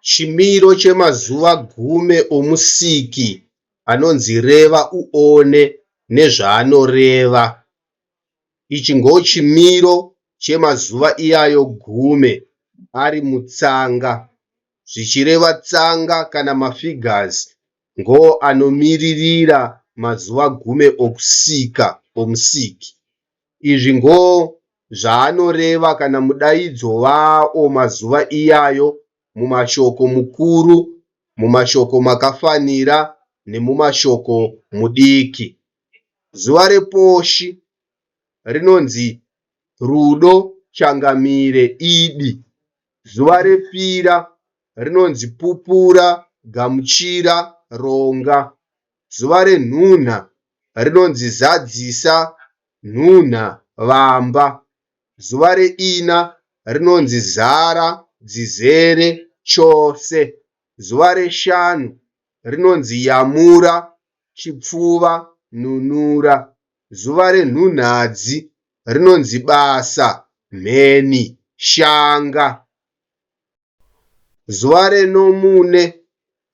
Chimiro chemazuva gume omusiki anonzi reva uone nezvaanoreva. Ichi ndochimiro chemazuva iyayo gume ari mutsanga. Zvichireva tsanga kana mafigures ngo anomiririra mazuva gume okusika omusiki. Izvi ngo zvaanoreva kana mudaidzo wavo mazuva iyayo mumashoko mukuru, mumashoko makafanira nemumashoko mudiki. Zuva reposhi rinonzi rudo changamire idi. Zuva repira rinonzi pupura gamuchira ronga. Zuva renhunha rinonzi zadzisa nhunha vamba. Zuva reina rinonzi zara dzizere chose. Zuva reshanu rinonzi yamura chipfuva nunura. Zuva renhunhadzi rinonzi basa mheni shanga. Zuva renomune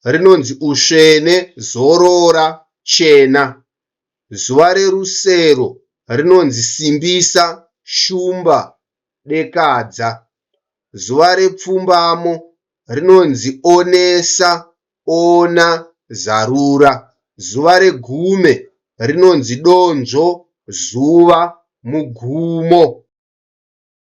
rinonzi usvene zorora chena. Zuva rerusero rinonzi simbisa shumba dekadza. Zuva repfumbamo rinonzi onesa ona zarura. Zuva regume rinonzi donzvo zuva mugumo.